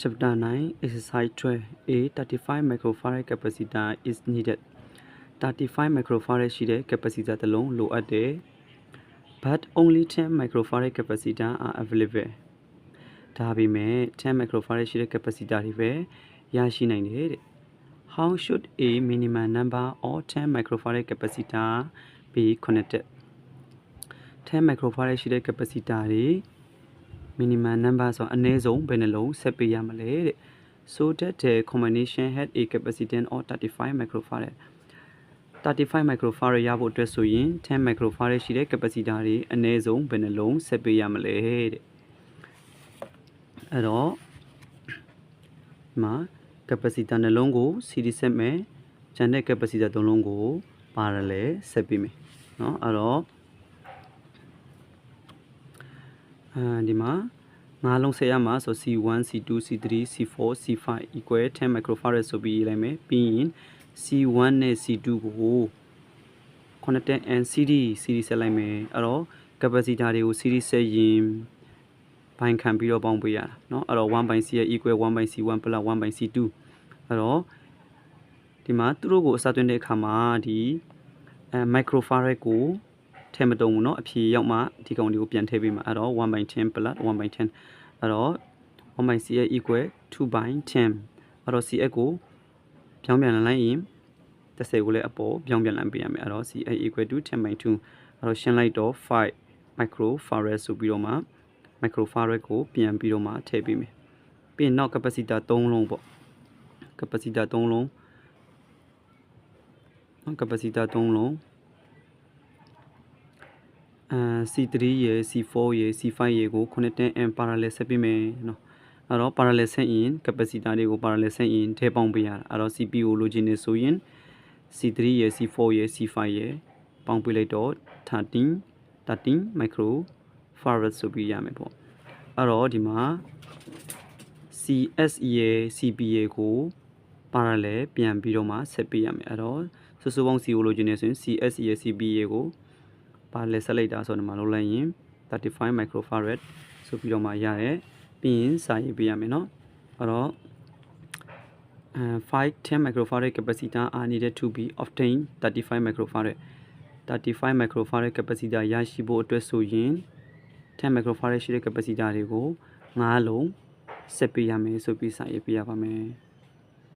Chapter 9 Exercise 12 A 35 microfarad capacitor is needed 35 microfarad ရှိတဲ့ capacitor တစ်လုံးလိုအပ်တယ် but only 10 microfarad capacitor are available ဒါပေမဲ့10 microfarad ရှိတဲ့ capacitor တွေပဲရရှိနိုင်တယ်တဲ့ How should a minimum number of 10 microfarad capacitor be connected 10 microfarad ရှိတဲ့ capacitor တွေminimum number ဆိုအနည်းဆုံးဘယ်နှလုံးဆက်ပေးရမလဲတဲ့ so that the combination had a capacitance of 35 microfarad 35 microfarad ရဖို့အတွက်ဆိုရင်10 microfarad ရှိတဲ့ capacitor တွေအနည်းဆုံးဘယ်နှလုံးဆက်ပေးရမလဲတဲ့အဲ့တော့ဒီမှာ capacitor နှလုံးကို series ဆက်မယ်ကျန်တဲ့ capacitor သုံးလုံးကို parallel ဆက်ပေးမယ်เนาะအဲ့တော့ဒီမှာ5လုံးဆက်ရမှာဆို C1 C2 C3 C4 C5 equal 10 microfarad ဆိုပြီးရေးလိုက်မယ်ပြီးရင် C1 နဲ့ C2 ကို9 and series ဆက်လိုက်မယ်အဲ့တော့ capacitor တွေကို series ဆက်ရင်ဘိုင်ခံပြီးတော့ပေါင်းပေးရတာเนาะအဲ့တော့ 1/C equal 1/C1 plus 1/C2 အဲ့တော့ဒီမှာသူတို့ကိုအစသွင်းတဲ့အခါမှာဒီ microfarad ကိုထဲမတုံဘူးเนาะအဖြေရောက်မှဒီကောင်တွေကိုပြန်ထည့်ပေးမှာအဲ့တော့ 1/10 plus 1/10 အဲ့တော့ 1/CX equal 2/10 အဲ့တော့ CX ကိုပြောင်းပြန်လိုက်ရင်30ကိုလည်းအပေါ်ပြောင်းပြန်လိုက်ပေးရမယ်အဲ့တော့ CX equal to 10/2 အဲ့တော့ရှင်းလိုက်တော့5 microfarad ဆိုပြီးတော့မှ microfarad ကိုပြန်ပြီးတော့မှထည့်ပေးမယ်ပြီးရင်နောက် capacitor 3လုံးပေါ့ capacitor 3လုံး capacitor 3လုံးC3 ရယ် C4 ရယ် C5 ရယ်ကို 9 and parallel ဆက်ပေးမယ်เนาะအဲ့တော့ parallel ဆက်ရင် capacitor တွေကို parallel ဆက်ရင်ထည့်ပေါင်းပေးရတာအဲ့တော့ CPU ကိုလိုချင်နေဆိုရင် C3 ရယ် C4 ရယ် C5 ရယ်ပေါင်းပေးလိုက်တော့13 microfarad ဆိုပြီးရမယ်ပေါ့အဲ့တော့ဒီမှာ CS ရယ် CP ရယ်ကို parallel ပြန်ပြီးတော့မှဆက်ပေးရမယ်အဲ့တော့စုစုပေါင်း C ကိုလိုချင်နေဆိုရင် CS ရယ် CP ရယ်ကိုparallel ဆက်လိုက်တာဆိုတော့ဒီမှာလုံးလိုက်ရင်35 microfarad ဆိုပြီးတော့မှရတယ်ပြီးရင်စာရေးပေးရမယ်เนาะအဲ့တော့10 microfarad capacitor are needed to be obtained 35 microfarad capacitor ရရှိဖို့အတွက်ဆိုရင်10 microfarad ရှိတဲ့ capacitor တွေကို5လုံးဆက်ပေးရမယ်ဆိုပြီးစာရေးပေးရပါမယ်